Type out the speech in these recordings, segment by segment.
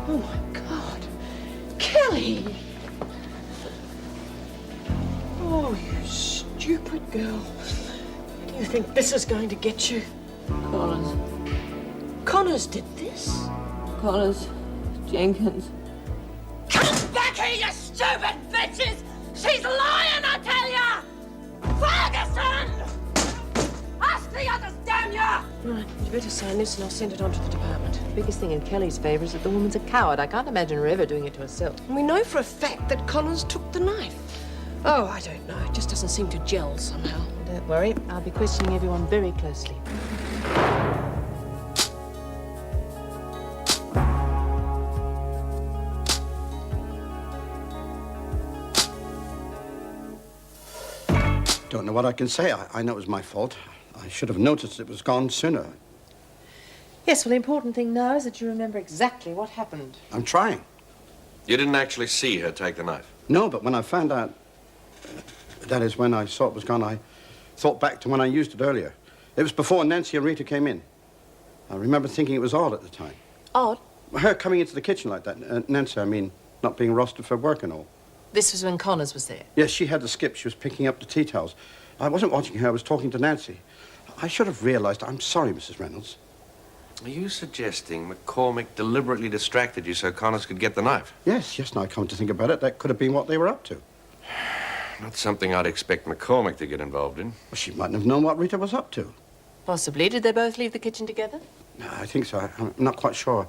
Oh, my God. Kelly! Oh, you stupid girl. Do you think this is going to get you? Connors. Connors did this? Connors. Jenkins. Come back here, you stupid bitches! She's lying, I tell ya! Ferguson! Ask the others, damn ya! Right, you better sign this and I'll send it on to the department. The biggest thing in Kelly's favour is that the woman's a coward. I can't imagine her ever doing it to herself. And we know for a fact that Connors took the knife. Oh, I don't know. It just doesn't seem to gel somehow. Don't worry, I'll be questioning everyone very closely. Don't know what I can say. I know it was my fault. I should have noticed it was gone sooner. Yes, well, the important thing now is that you remember exactly what happened. I'm trying. You didn't actually see her take the knife? No, but when I found out, that is, when I saw it was gone, I thought back to when I used it earlier. It was before Nancy and Rita came in. I remember thinking it was odd at the time. Odd? Her coming into the kitchen like that. Nancy, I mean, not being rostered for work and all. This was when Connors was there? Yes, she had the skip. She was picking up the tea towels. I wasn't watching her. I was talking to Nancy. I should have realized. I'm sorry, Mrs. Reynolds. Are you suggesting McCormick deliberately distracted you so Connors could get the knife? Yes, now I come to think about it, that could have been what they were up to. Not something I'd expect McCormick to get involved in. Well, she mightn't have known what Rita was up to. Possibly. Did they both leave the kitchen together? No, I think so. I'm not quite sure.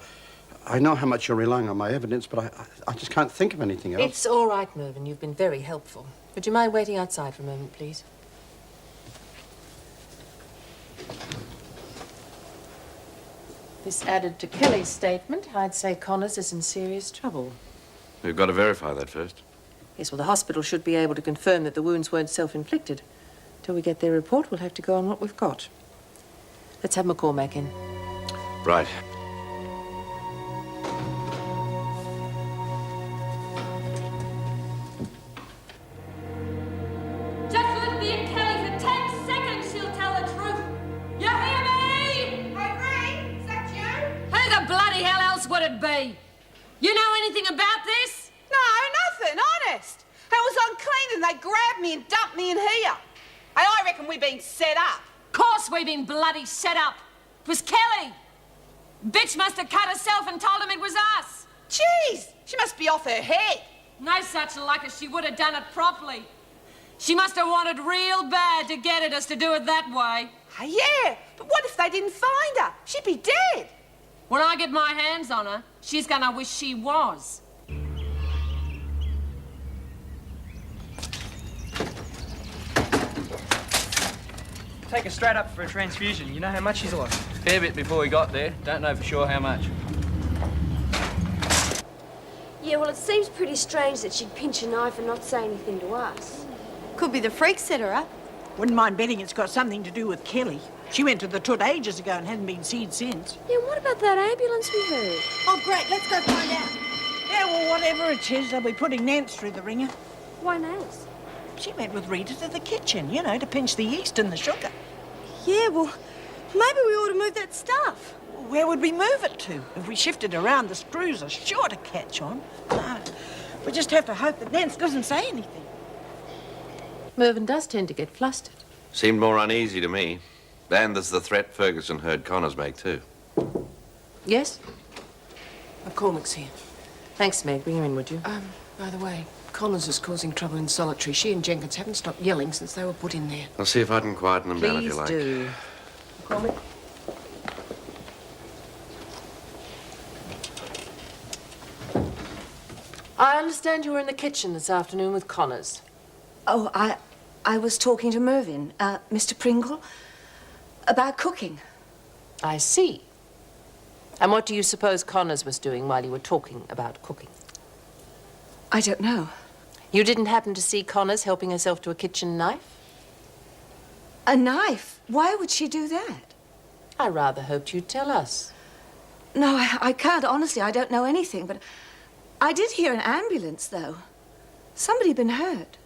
I know how much you're relying on my evidence, but I just can't think of anything else. It's all right, Mervyn. You've been very helpful. Would you mind waiting outside for a moment, please? This added to Kelly's statement, I'd say Connors is in serious trouble. We've got to verify that first. Yes, well, the hospital should be able to confirm that the wounds weren't self-inflicted. Till we get their report, we'll have to go on what we've got. Let's have McCormack in. Right. Just let me in Kelly for 10 seconds, she'll tell the truth. You hear me? Hey, Ray, is that you? Who the bloody hell else would it be? You know anything about this? No, nothing, honest. I was unclean and they grabbed me and dumped me in here. And I reckon we've been set up. Of course we've been bloody set up. It was Kelly. Bitch must have cut herself and told him it was us. Jeez, she must be off her head. No such luck as she would have done it properly. She must have wanted real bad to get at us to do it that way. Oh, yeah, but what if they didn't find her? She'd be dead. When I get my hands on her, she's gonna wish she was. Take her straight up for a transfusion. You know how much she's lost? Fair bit before we got there. Don't know for sure how much. Yeah, well, it seems pretty strange that she'd pinch a knife and not say anything to us. Could be the freak set her up. Wouldn't mind betting it's got something to do with Kelly. She went to the Toot ages ago and hasn't been seen since. Yeah, what about that ambulance we heard? Oh, great. Let's go find out. Yeah, well, whatever it is, they'll be putting Nance through the ringer. Why, Nance? She went with Rita to the kitchen, you know, to pinch the yeast and the sugar. Yeah, well, maybe we ought to move that stuff. Where would we move it to? If we shifted around, the screws are sure to catch on. No, we just have to hope that Nance doesn't say anything. Mervyn does tend to get flustered. Seemed more uneasy to me. And there's the threat Ferguson heard Connors make, too. Yes? McCormick's here. Thanks, Meg. Bring her in, would you? By the way, Connors is causing trouble in solitary. She and Jenkins haven't stopped yelling since they were put in there. I'll see if I can quieten them down if you Please like. do. McCormick? I understand you were in the kitchen this afternoon with Connors. Oh, I was talking to Mervyn, Mr. Pringle, about cooking. I see. And what do you suppose Connors was doing while you were talking about cooking? I don't know. You didn't happen to see Connors helping herself to a kitchen knife? A knife? Why would she do that? I rather hoped you'd tell us. No, I can't. Honestly, I don't know anything, but I did hear an ambulance, though. Somebody had been hurt.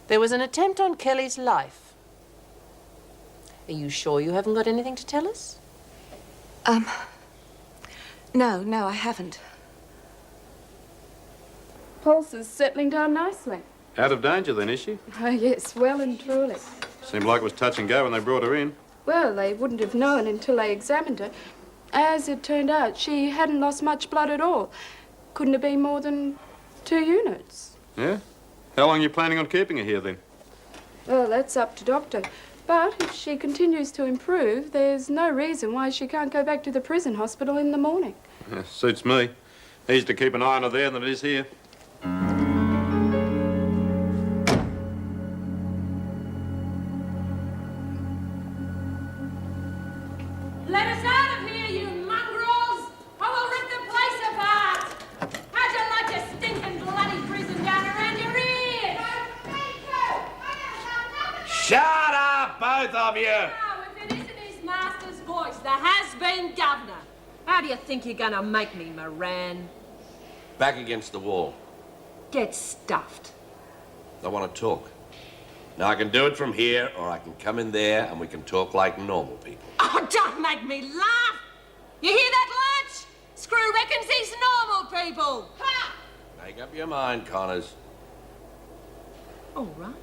There was an attempt on Kelly's life. Are you sure you haven't got anything to tell us? No, I haven't. pulse is settling down nicely. Out of danger then, is she? Oh, yes, well and truly. Seemed like it was touch and go when they brought her in. Well, they wouldn't have known until they examined her. As it turned out, she hadn't lost much blood at all. Couldn't have been more than 2 units. Yeah? How long are you planning on keeping her here then? Well, that's up to doctor. But if she continues to improve, there's no reason why she can't go back to the prison hospital in the morning. Yeah, suits me. Easier to keep an eye on her there than it is here. Let us out of here, you mongrels! I will rip the place apart! How'd you like your stinking bloody prison down around your ears? Shut up, both of you! Now, if it isn't his master's voice, the has-been governor, how do you think you're gonna make me, Moran? Back against the wall. Get stuffed. I want to talk. Now, I can do it from here, or I can come in there and we can talk like normal people. Oh, don't make me laugh! You hear that, Lurch? Screw reckons he's normal people! Ha! Make up your mind, Connors. All right.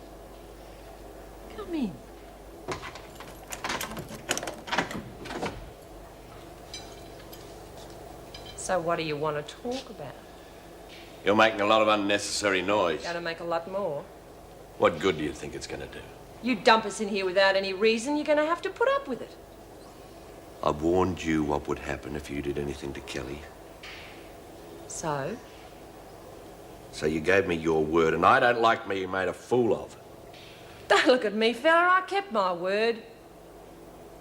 Come in. So what do you want to talk about? You're making a lot of unnecessary noise. Gonna make a lot more. What good do you think it's gonna do? You dump us in here without any reason, you're gonna have to put up with it. I warned you what would happen if you did anything to Kelly. So? So you gave me your word, and I don't like me made a fool of. Don't look at me, fella. I kept my word.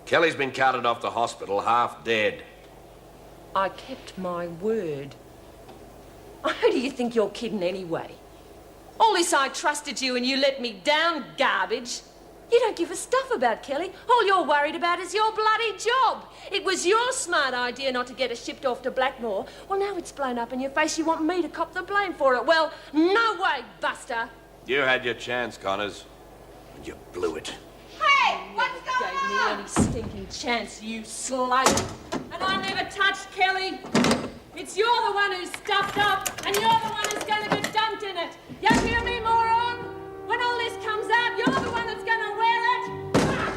Kelly's been carted off to hospital, half dead. I kept my word. Who do you think you're kidding anyway? All this I trusted you and you let me down, garbage. You don't give a stuff about Kelly. All you're worried about is your bloody job. It was your smart idea not to get her shipped off to Blackmore. Well, now it's blown up in your face. You want me to cop the blame for it. Well, no way, Buster. You had your chance, Connors, and you blew it. Hey, what's going on? Gave me any stinking chance, you slave. And I never touched Kelly. It's you're the one who's stuffed up, and you're the one who's gonna get dumped in it. You hear me, moron? When all this comes out, you're the one that's gonna wear it. Ah!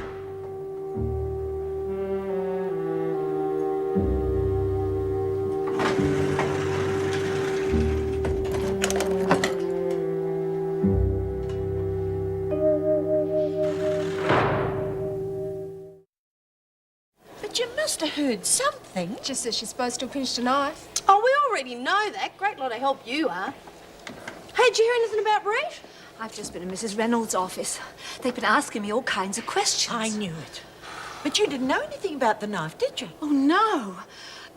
But you must have heard something. Just that she's supposed to have pinched a knife. Oh, we already know that. Great lot of help you are. Hey, did you hear anything about Brett? I've just been in Mrs. Reynolds' office. They've been asking me all kinds of questions. I knew it. But you didn't know anything about the knife, did you? Oh, no.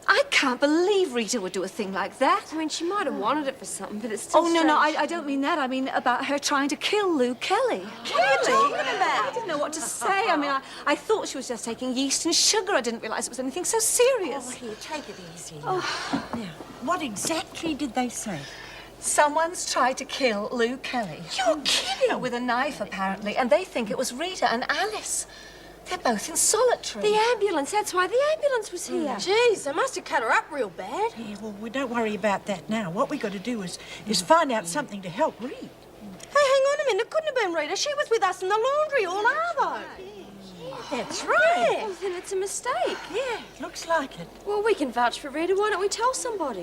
I can't believe Rita would do a thing like that. I mean, she might have wanted it for something, but it's still Oh, no, strange. I don't mean that. I mean about her trying to kill Lou Kelly. What are you talking about? I didn't know what to say. I mean, I thought she was just taking yeast and sugar. I didn't realise it was anything so serious. Oh, here, take it easy. Now, what exactly did they say? Someone's tried to kill Lou Kelly. You're kidding. With a knife, apparently, and they think it was Rita and Alice. They're both in solitary. The ambulance, that's why the ambulance was here. Jeez, they must have cut her up real bad. Yeah, well, we don't worry about that now. What we got to do is find out something to help Reed. Hey, hang on a minute. It couldn't have been Rita. She was with us in the laundry all over. That's right. Well, then it's a mistake. Yeah, looks like it. Well, we can vouch for Rita. Why don't we tell somebody?